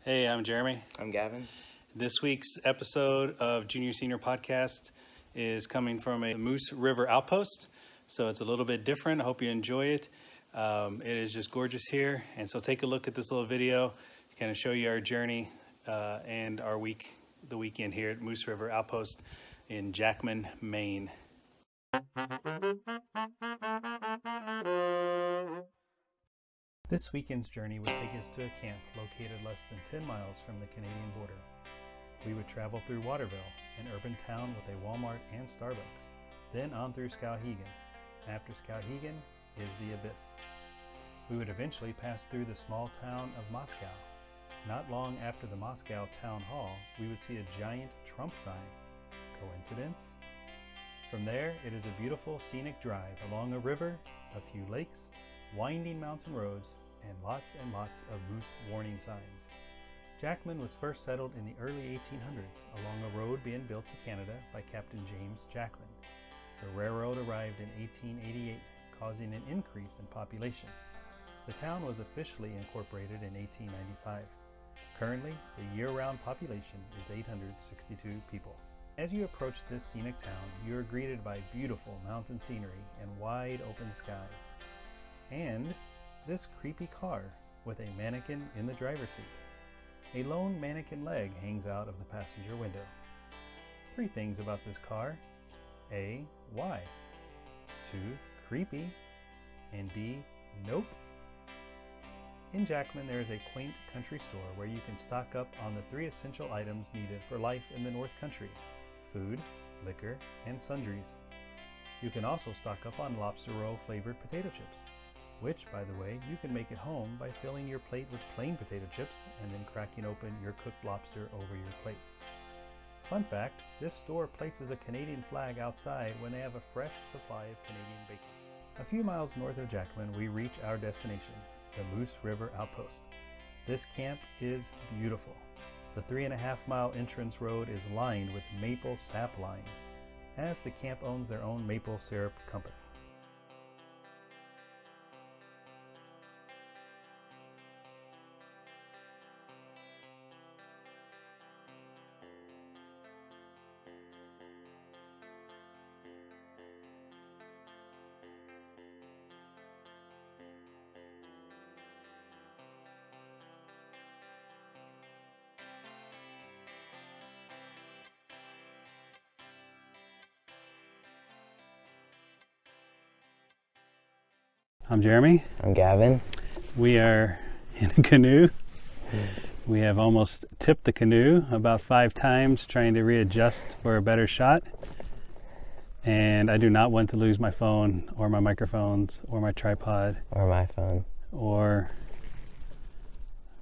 Hey, I'm Jeremy. I'm Gavin. This week's episode of Junior Senior Podcast is coming from a Moose River outpost, so it's a little bit different. I hope you enjoy it. It is just gorgeous here, and so take a look at this little video to kind of show you our journey and our the weekend here at Moose River Outpost in Jackman, Maine. This weekend's journey would take us to a camp located less than 10 miles from the Canadian border. We would travel through Waterville, an urban town with a Walmart and Starbucks, then on through Skowhegan. After Skowhegan is the Abyss. We would eventually pass through the small town of Moscow. Not long after the Moscow Town Hall, we would see a giant Trump sign. Coincidence? From there, it is a beautiful scenic drive along a river, a few lakes, winding mountain roads, and lots of moose warning signs. Jackman was first settled in the early 1800s along a road being built to Canada by Captain James Jackman. The railroad arrived in 1888, causing an increase in population. The town was officially incorporated in 1895. Currently, the year-round population is 862 people. As you approach this scenic town, you are greeted by beautiful mountain scenery and wide open skies. And this creepy car with a mannequin in the driver's seat. A lone mannequin leg hangs out of the passenger window. 3 things about this car. A, why? 2, creepy. And B, nope. In Jackman, there is a quaint country store where you can stock up on the 3 essential items needed for life in the North Country: food, liquor, and sundries. You can also stock up on lobster roll flavored potato chips, which, by the way, you can make at home by filling your plate with plain potato chips and then cracking open your cooked lobster over your plate. Fun fact, this store places a Canadian flag outside when they have a fresh supply of Canadian bacon. A few miles north of Jackman, we reach our destination, the Moose River Outpost. This camp is beautiful. The 3.5-mile entrance road is lined with maple sap lines, as the camp owns their own maple syrup company. I'm Jeremy. I'm Gavin. We are in a canoe. We have almost tipped the canoe about 5 times trying to readjust for a better shot. And I do not want to lose my phone or my microphones or my tripod. Or my phone. Or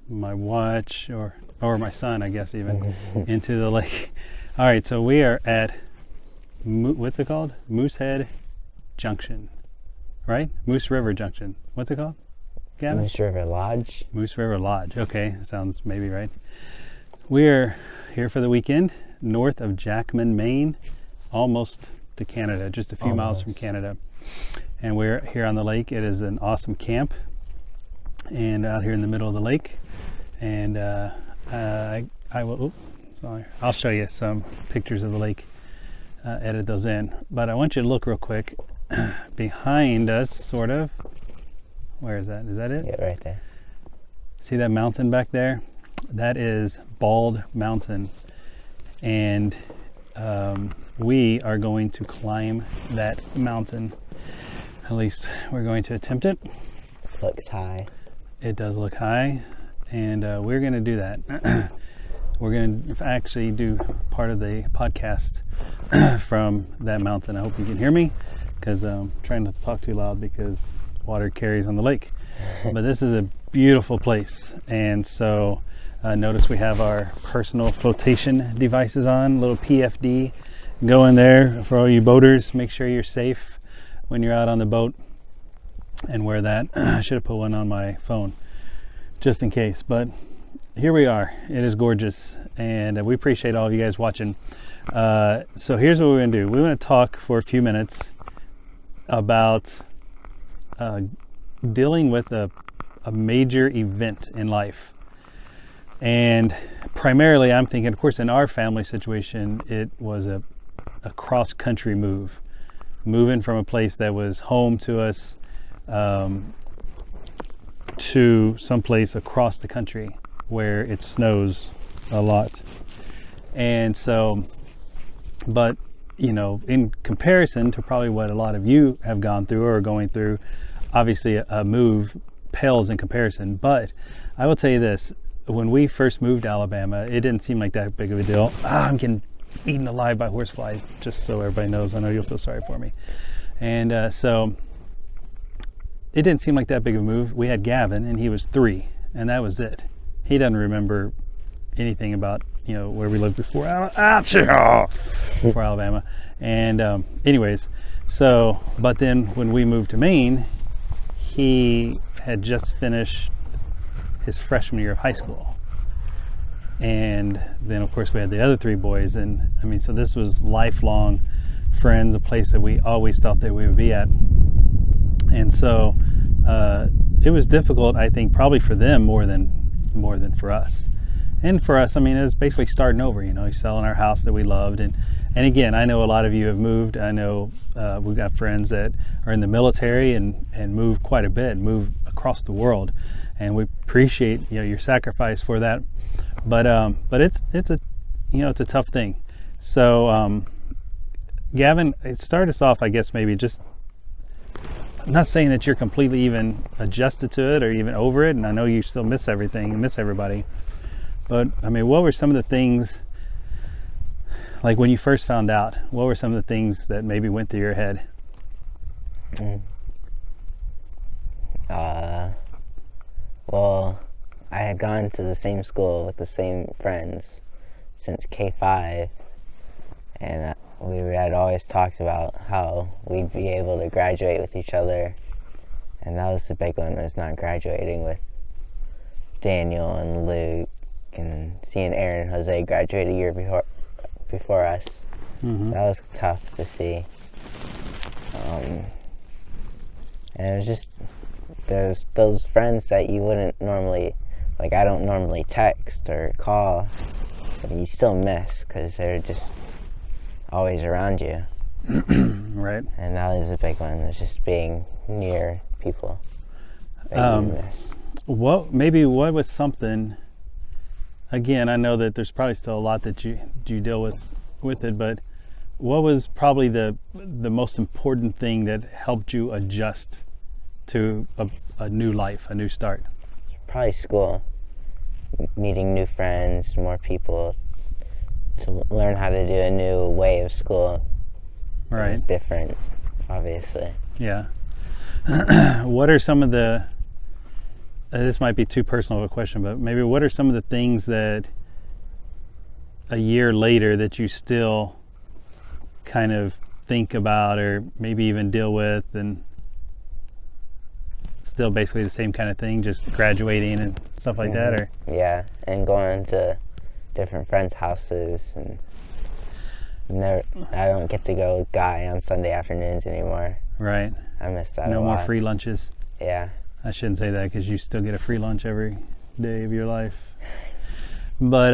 my watch or my son, I guess, even into the lake. All right, so we are at, what's it called? Moosehead Junction. Right? Moose River Junction. What's it called? Gavin? Moose River Lodge. Moose River Lodge. Okay, sounds maybe right. We're here for the weekend, north of Jackman, Maine, almost to Canada, just a few miles from Canada. And we're here on the lake. It is an awesome camp, and out here in the middle of the lake. And I'll show you some pictures of the lake, edit those in. But I want you to look real quick. Behind us, sort of. Where is that? Is that it? Yeah, right there. See that mountain back there? That is Bald Mountain. And we are going to climb that mountain. At least we're going to attempt it. Looks high. It does look high. And we're going to do that. We're going to actually do part of the podcast from that mountain. I hope you can hear me, because I'm trying not to talk too loud because water carries on the lake. But this is a beautiful place. And so notice we have our personal flotation devices on, little PFD going there for all you boaters. Make sure you're safe when you're out on the boat, and wear that. I should have put one on my phone just in case. But here we are. It is gorgeous, and we appreciate all of you guys watching. So here's what we're going to do. We're going to talk for a few minutes about dealing with a major event in life. And primarily, I'm thinking, of course, in our family situation, it was a cross-country move, moving from a place that was home to us to someplace across the country where it snows a lot. And so, but, you know, in comparison to probably what a lot of you have gone through or are going through, obviously a move pales in comparison. But I will tell you this, when we first moved to Alabama, it didn't seem like that big of a deal. I'm getting eaten alive by horsefly, just so everybody knows. I know you'll feel sorry for me. And so it didn't seem like that big of a move. We had Gavin, and he was 3, and that was it. He doesn't remember anything about, you know, where we lived before Alabama. And anyways, so, but then when we moved to Maine, he had just finished his freshman year of high school. And then of course we had the other 3 boys, and I mean, so this was lifelong friends, a place that we always thought that we would be at. And so it was difficult, I think, probably for them more than for us. And for us, I mean, it was basically starting over, you know, selling our house that we loved. And again, I know a lot of you have moved. I know we've got friends that are in the military and moved quite a bit, moved across the world. And we appreciate, you know, your sacrifice for that. But it's a, you know, it's a tough thing. So Gavin, it started us off, I guess, maybe just, I'm not saying that you're completely even adjusted to it or even over it, and I know you still miss everything and miss everybody. But I mean, what were some of the things, like when you first found out, what were some of the things that maybe went through your head? Well, I had gone to the same school with the same friends since K-5, and we had always talked about how we'd be able to graduate with each other, and that was the big one, was not graduating with Daniel and Luke, and seeing Aaron and Jose graduate a year before us. Mm-hmm. That was tough to see. And it was just, there's those friends that you wouldn't normally, like I don't normally text or call, but you still miss because they're just always around you. Right. And that was a big one, was just being near people that you miss. What was something, again, I know that there's probably still a lot that you deal with it, but what was probably the most important thing that helped you adjust to a new life, a new start? Probably school. Meeting new friends, more people, to learn how to do a new way of school. Right. It's different, obviously. Yeah. What are some of the, this might be too personal of a question, but maybe what are some of the things that a year later that you still kind of think about or maybe even deal with, and still basically the same kind of thing, just graduating and stuff like that? Or yeah, and going to different friends' houses, and I don't get to go with Guy on Sunday afternoons anymore. Right. I miss that. No a lot. more free lunches. Yeah. I shouldn't say that because you still get a free lunch every day of your life. But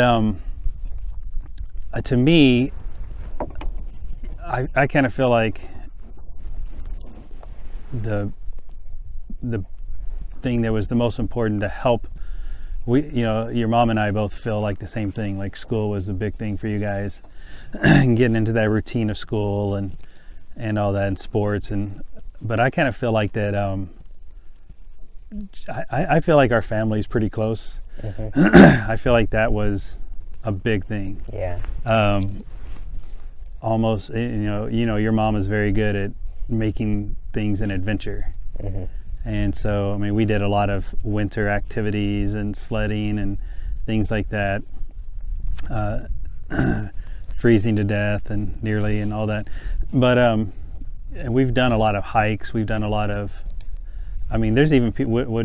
to me, I kind of feel like the thing that was the most important to help, your mom and I both feel like the same thing, like school was a big thing for you guys, and getting into that routine of school and all that, and sports, but I kind of feel like that I feel like our family is pretty close. Mm-hmm. I feel like that was a big thing. Yeah. Almost, your mom is very good at making things an adventure. Mm-hmm. And so, I mean, we did a lot of winter activities and sledding and things like that, freezing to death and nearly and all that. But we've done a lot of hikes. We've done a lot of, I mean, there's even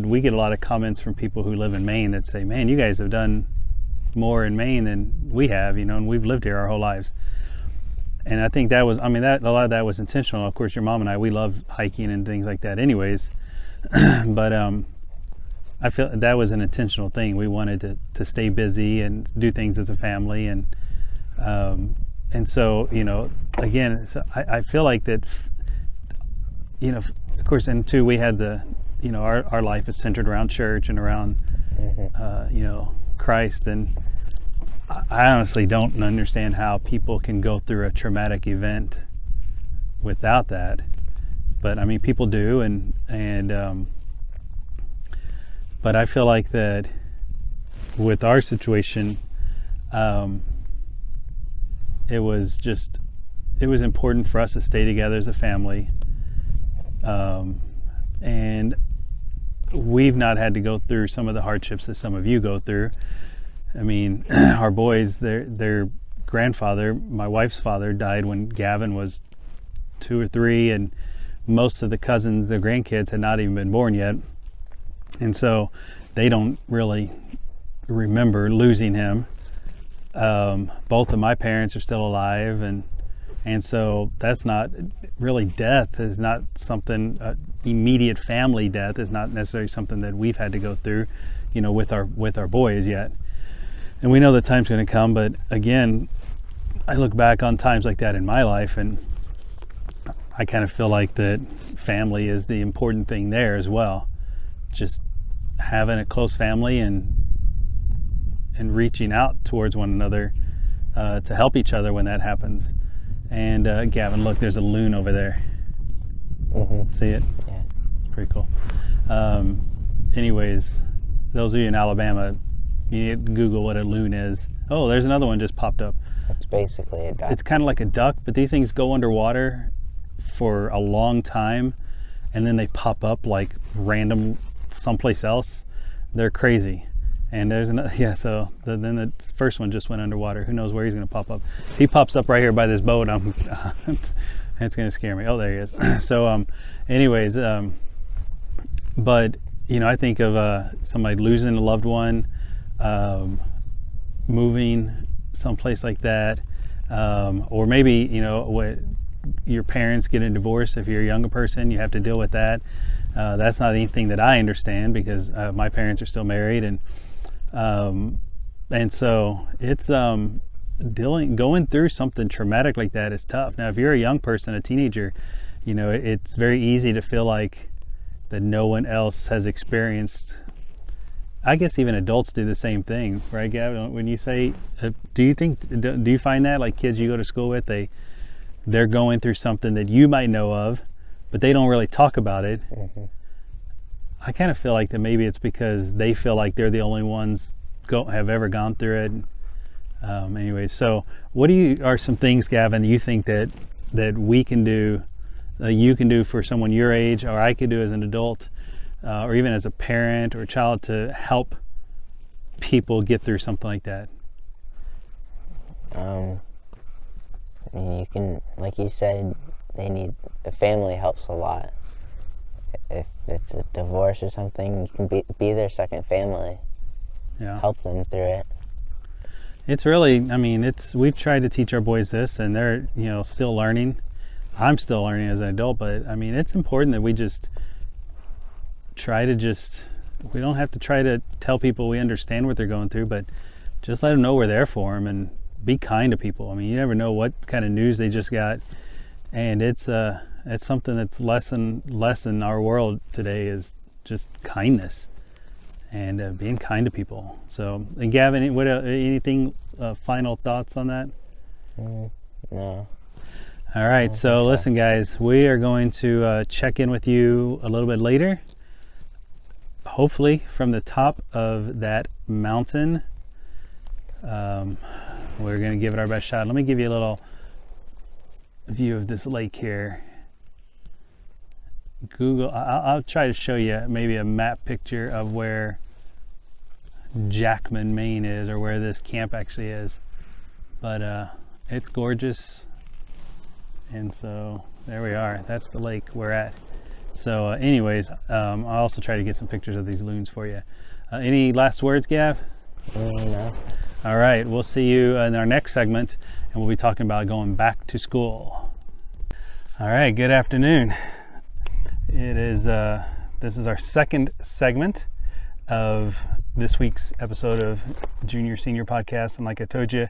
we get a lot of comments from people who live in Maine that say, man, you guys have done more in Maine than we have, and we've lived here our whole lives. And I think that was, a lot of that was intentional. Of course, your mom and I, we love hiking and things like that anyways. But I feel that was an intentional thing. We wanted to stay busy and do things as a family, and so, you know, again, so I feel like that, you know, of course, and two, we had the, you know, our life is centered around church and around, you know, Christ, and I honestly don't understand how people can go through a traumatic event without that. But I mean, people do, and but I feel like that with our situation, it was important for us to stay together as a family, and we've not had to go through some of the hardships that some of you go through. I mean, our boys, their grandfather, my wife's father, died when Gavin was 2 or 3, and most of the cousins, their grandkids, had not even been born yet, and so they don't really remember losing him. Both of my parents are still alive, and so that's not really, death is not something, immediate family death is not necessarily something that we've had to go through, you know, with our boys yet. And we know the time's going to come, but again, I look back on times like that in my life, and I kind of feel like that family is the important thing there as well. Just having a close family and reaching out towards one another to help each other when that happens. And Gavin, look, there's a loon over there. See it? Yeah. It's pretty cool. Anyways, those of you in Alabama, you need to Google what a loon is. Oh, there's another one just popped up. It's basically a duck. It's kind of like a duck, but these things go underwater for a long time, and then they pop up like random someplace else. They're crazy. And there's another, yeah, so then the first one just went underwater. Who knows where he's going to pop up. He pops up right here by this boat. It's going to scare me. Oh, there he is. So anyways, but you know, I think of somebody losing a loved one, moving someplace like that, or maybe, you know, what your parents get a divorce. If you're a younger person, you have to deal with that. That's not anything that I understand, because my parents are still married, and so it's going through something traumatic like that is tough. Now, if you're a young person, a teenager, you know, it's very easy to feel like that no one else has experienced. I guess even adults do the same thing, right, Gavin? When you say, do you find that, like, kids you go to school with, they're going through something that you might know of, but they don't really talk about it? I kind of feel like that maybe it's because they feel like they're the only ones have ever gone through it. Anyway, so what are some things, Gavin, you think that we can do, you can do for someone your age, or I could do as an adult, or even as a parent or a child, to help people get through something like that? I mean, you can, like you said, the family helps a lot. If it's a divorce or something, you can be their second family. Yeah. Help them through it. It's really, I mean, we've tried to teach our boys this, and they're, you know, still learning. I'm still learning as an adult, but I mean, it's important that we just try to we don't have to try to tell people we understand what they're going through, but just let them know we're there for them, and be kind to people. I mean, you never know what kind of news they just got, and it's something that's less in our world today, is just kindness and being kind to people. So, and Gavin, anything final thoughts on that? No. All right, so listen, guys, we are going to check in with you a little bit later, hopefully from the top of that mountain. We're going to give it our best shot. Let me give you a little view of this lake here. I'll try to show you maybe a map picture of where Jackman, Maine is, or where this camp actually is. But it's gorgeous. And so there we are. That's the lake we're at. So anyways, I'll also try to get some pictures of these loons for you. Any last words, Gav? No. All right, we'll see you in our next segment, and we'll be talking about going back to school. All right, good afternoon. It is this is our second segment of this week's episode of Junior Senior Podcast. And like I told you,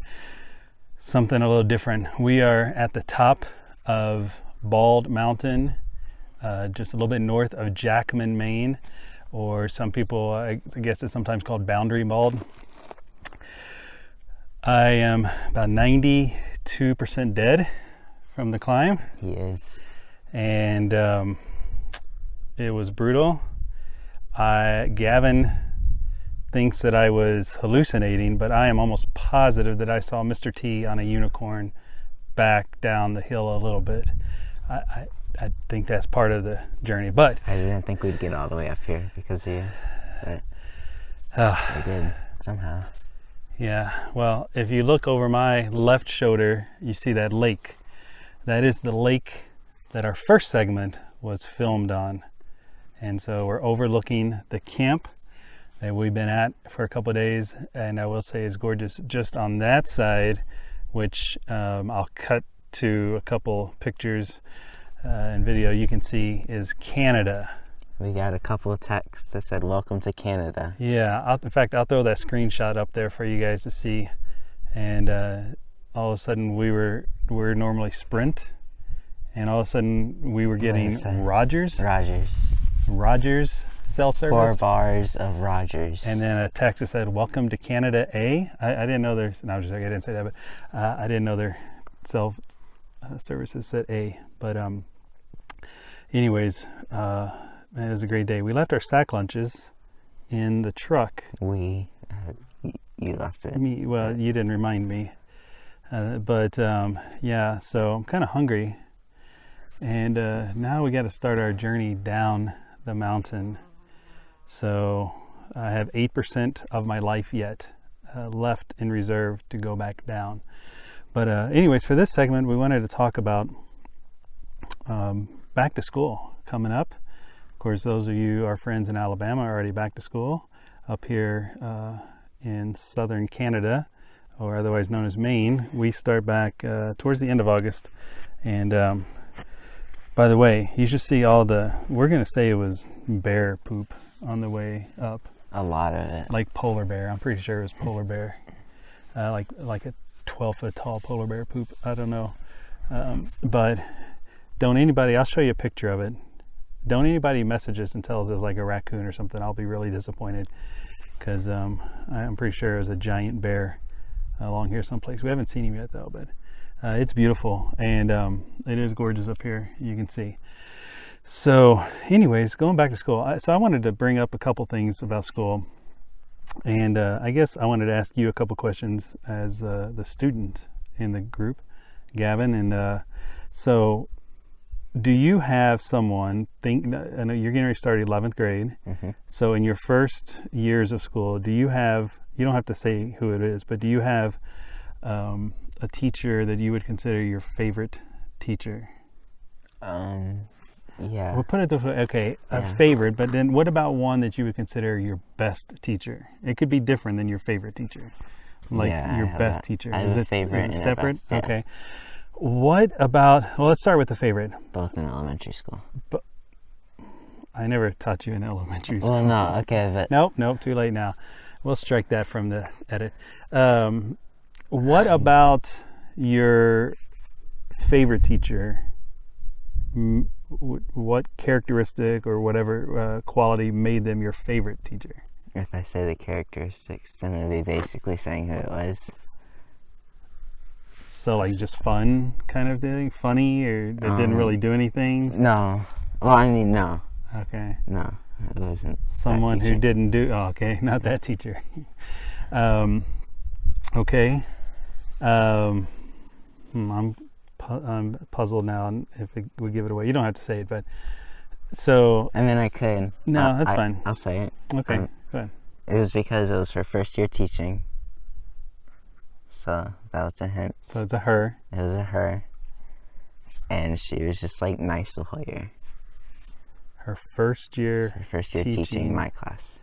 something a little different. We are at the top of Bald Mountain, just a little bit north of Jackman, Maine, or some people, I guess it's sometimes called Boundary Bald. I am about 92% dead from the climb. He is. And it was brutal. Gavin thinks that I was hallucinating, but I am almost positive that I saw Mr. T on a unicorn back down the hill a little bit. I think that's part of the journey, but I didn't think we'd get all the way up here because of you, but we did somehow. Yeah, well, if you look over my left shoulder, you see that lake. That is the lake that our first segment was filmed on. And so we're overlooking the camp that we've been at for a couple of days, and I will say is gorgeous. Just on that side, which I'll cut to a couple pictures and video, you can see is Canada. We got a couple of texts that said, "Welcome to Canada." Yeah, in fact, I'll throw that screenshot up there for you guys to see. And all of a sudden we're normally Sprint, and all of a sudden we were getting Rogers cell service. 4 bars of Rogers. And then a text that said, "Welcome to Canada A." I didn't know there's, no, I didn't say that, but I didn't know their cell services said A. But anyways, man, it was a great day. We left our sack lunches in the truck. You left it. Well, you didn't remind me. Yeah, so I'm kind of hungry. And now we got to start our journey down the mountain. So I have 8% of my life yet left in reserve to go back down. But anyways, for this segment, we wanted to talk about back to school coming up. Of course, those of you, our friends in Alabama, are already back to school. Up here in southern Canada, or otherwise known as Maine, we start back towards the end of August. And by the way, you should see we're going to say it was bear poop on the way up. A lot of it. Like polar bear. I'm pretty sure it was polar bear. Like a 12-foot tall polar bear poop. I don't know. But I'll show you a picture of it. Don't anybody message us and tell us it's like a raccoon or something. I'll be really disappointed, because I'm pretty sure it was a giant bear along here someplace. We haven't seen him yet though, but it's beautiful, and it is gorgeous up here, you can see. So anyways, going back to school, so I wanted to bring up a couple things about school, and I guess I wanted to ask you a couple questions as the student in the group, Gavin. And so do you have someone, I know you're getting ready to start 11th grade, Mm-hmm. so in your first years of school, you don't have to say who it is, but do you have a teacher that you would consider your favorite teacher? Yeah. We'll put it this way, okay, a Yeah. favorite, but then what about one that you would consider your best teacher? It could be different than your favorite teacher, like your best teacher. I have a favorite and a separate? best, yeah. Okay. What about, well, let's start with the favorite. Both in elementary school. I never taught you in elementary school. Well, no, okay, but... Nope, too late now. We'll strike that from the edit. What about your favorite teacher? What characteristic or whatever quality made them your favorite teacher? If I say the characteristics, then it'll be basically saying who it was. So like just fun kind of thing? Funny, or that didn't really do anything? No. Well, I mean, no. Okay. No, it wasn't. Someone who didn't do, okay, not that teacher. Okay. I'm puzzled now if we give it away. You don't have to say it, but so. I mean, I could. No, that's fine. I'll say it. Okay, go ahead. It was because it was her first year teaching. So that was a hint. So it's a her. It was a her. And she was just like nice the whole year. Her first year teaching my class.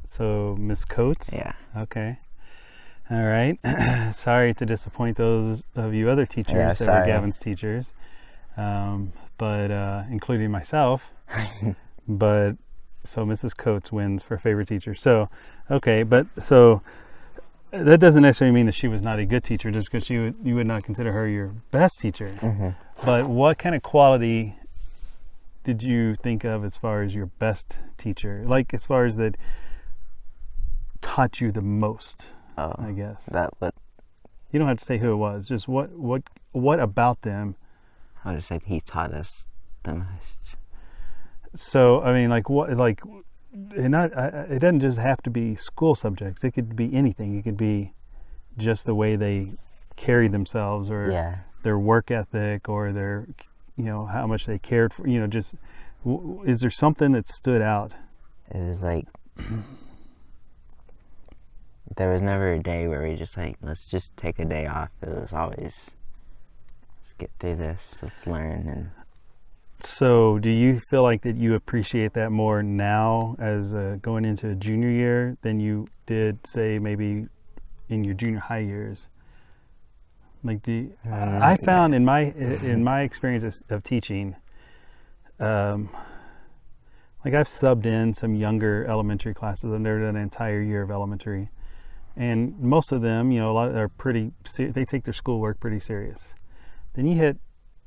So Miss Coates? Yeah. Okay. All right. Sorry to disappoint those of you other teachers that were Gavin's teachers, but including myself. But So Mrs. Coates wins for favorite teacher. So, okay, but so that doesn't necessarily mean that she was not a good teacher, just because you would not consider her your best teacher. Mm-hmm. But what kind of quality did you think of as far as your best teacher? Like as far as that taught you the most, I guess. But you don't have to say who it was. Just what about them? I would say he taught us the most. So I mean, like what, like, it doesn't just have to be school subjects. It could be anything. It could be just the way they carry themselves, or their work ethic, or their, how much they cared for. Just is there something that stood out? It was like there was never a day where we just like, let's just take a day off. It was always, let's get through this. Let's learn. And so do you feel like that you appreciate that more now as going into a junior year than you did, say, maybe in your junior high years? Like, I found in my experience of teaching, like I've subbed in some younger elementary classes. I've never done an entire year of elementary, and most of them, a lot are they take their schoolwork pretty serious. Then you hit,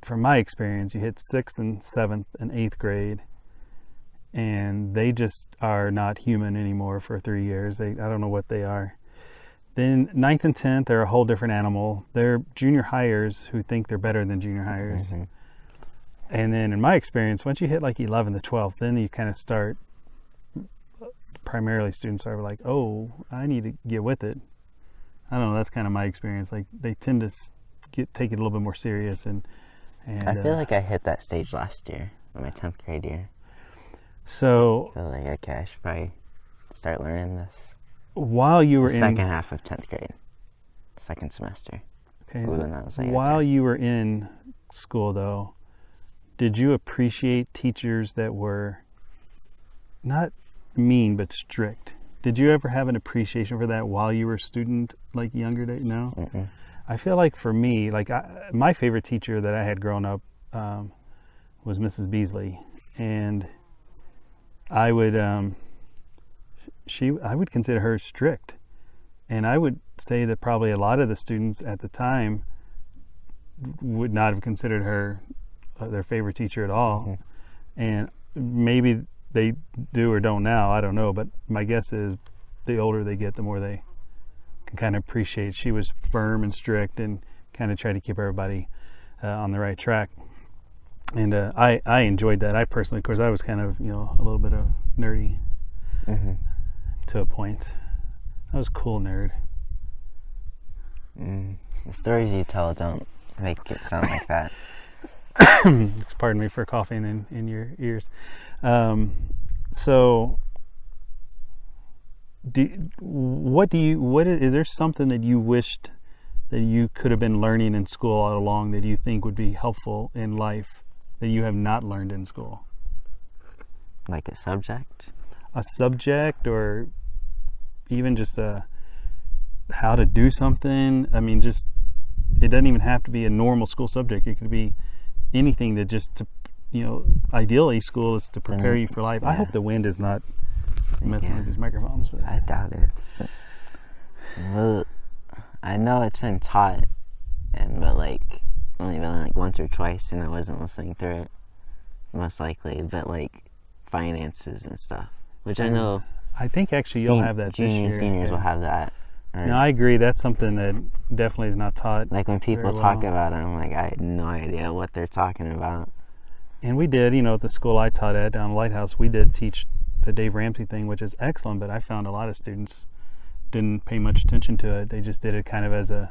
from my experience, you hit 6th and 7th and 8th grade, and they just are not human anymore for 3 years. I don't know what they are. Then 9th and 10th, they're a whole different animal. They're junior hires who think they're better than junior hires. Mm-hmm. And then in my experience, once you hit like 11th to 12th, then you kind of start, primarily students are like, oh, I need to get with it. I don't know, that's kind of my experience. Like they tend to take it a little bit more serious. And I feel like I hit that stage last year, in my 10th grade year. So I feel like, okay, I should probably start learning this. While you were the second half of 10th grade, second semester. Okay. So while you were in school, though, did you appreciate teachers that were not mean but strict? Did you ever have an appreciation for that while you were a student, like younger days? No? Mm-mm. I feel like for me, like my favorite teacher that I had growing up was Mrs. Beasley, and I would consider her strict, and I would say that probably a lot of the students at the time would not have considered her their favorite teacher at all. Mm-hmm. And maybe they do or don't now, I don't know, but my guess is the older they get, the more they can kind of appreciate. She was firm and strict and kind of tried to keep everybody on the right track. And I enjoyed that. I personally, of course, I was kind of, a little bit of nerdy. Mm-hmm. To a point. I was a cool nerd. The stories you tell don't make it sound like that. Pardon me for coughing in your ears. So, is there something that you wished that you could have been learning in school all along that you think would be helpful in life that you have not learned in school? Like a subject? A subject, or even just how to do something. I mean, just, it doesn't even have to be a normal school subject. It could be anything that just to, ideally school is to prepare you for life. Yeah. I hope the wind is not messing with these microphones. But I doubt it. Well, I know it's been taught, but like only been like once or twice, and I wasn't listening through it, most likely. But like finances and stuff, which I know. I think actually you'll have that this year. Juniors and seniors will have that. No, I agree. That's something that definitely is not taught. Like when people talk about it, I'm like, I had no idea what they're talking about. And we did, at the school I taught at down Lighthouse, we did teach the Dave Ramsey thing, which is excellent, but I found a lot of students didn't pay much attention to it. They just did it kind of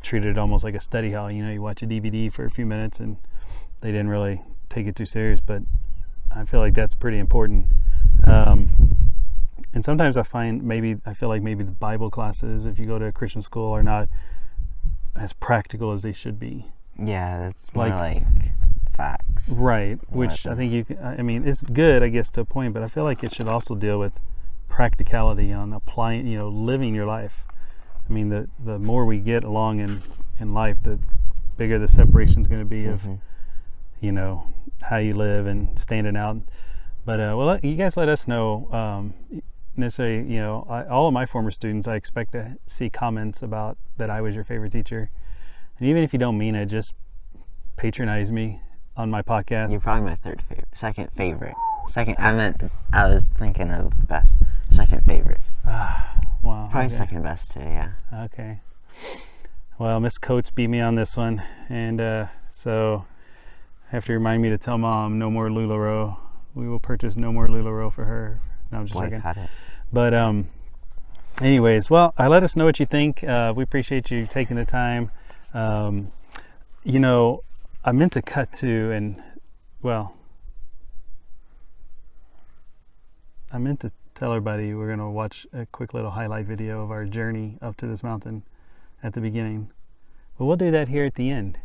treated it almost like a study hall. You watch a DVD for a few minutes and they didn't really take it too serious, but I feel like that's pretty important. And sometimes I feel like maybe the Bible classes, if you go to a Christian school, are not as practical as they should be. Yeah, that's more like facts. Right, which I think it's good, I guess, to a point, but I feel like it should also deal with practicality on applying, living your life. I mean, the more we get along in life, the bigger the separation is going to be of, how you live and standing out. But well, you guys let us know. Necessarily, all of my former students, I expect to see comments about that I was your favorite teacher, and even if you don't mean it, just patronize me on my podcast. You're probably my second favorite. I was thinking of best. Second favorite. Wow. Probably okay. second best too, yeah. Okay. Well, Miss Coates beat me on this one, and so I have to remind me to tell Mom no more LuLaRoe. We will purchase no more LuLaRoe for her. No, I'm just joking. It. But anyways, well, let us know what you think. We appreciate you taking the time. I meant to cut to, and well, I meant to tell everybody we're going to watch a quick little highlight video of our journey up to this mountain at the beginning. But we'll do that here at the end.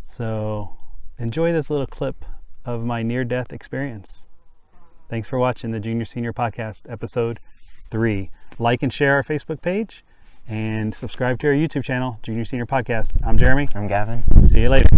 So enjoy this little clip of my near-death experience. Thanks for watching the Junior Senior Podcast, episode 3. Like and share our Facebook page, and subscribe to our YouTube channel, Junior Senior Podcast. I'm Jeremy. I'm Gavin. See you later.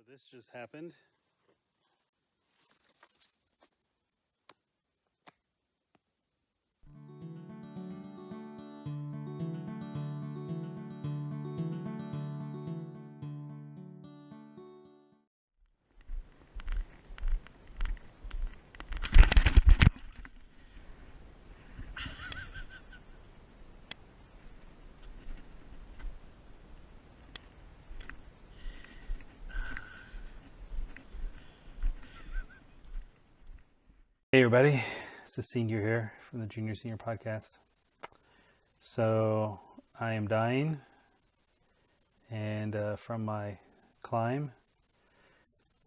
This just happened. Hey everybody, it's the senior here from the Junior Senior Podcast. So I am dying, and from my climb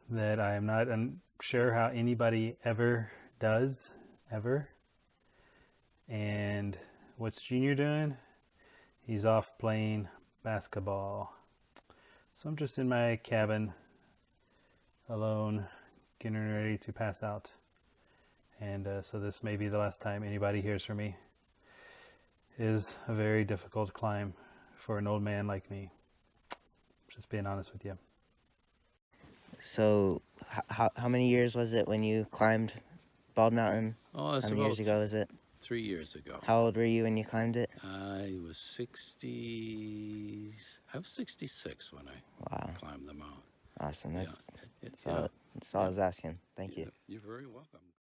that I am not sure how anybody ever does, ever. And what's Junior doing? He's off playing basketball. So I'm just in my cabin, alone, getting ready to pass out. And so this may be the last time anybody hears from me. It is a very difficult climb for an old man like me. Just being honest with you. So, how many years was it when you climbed Bald Mountain? Oh, that's how many years ago was it? 3 years ago. How old were you when you climbed it? I was 66 when I climbed the mountain. Awesome. That's all I was asking. Thank you. You're very welcome.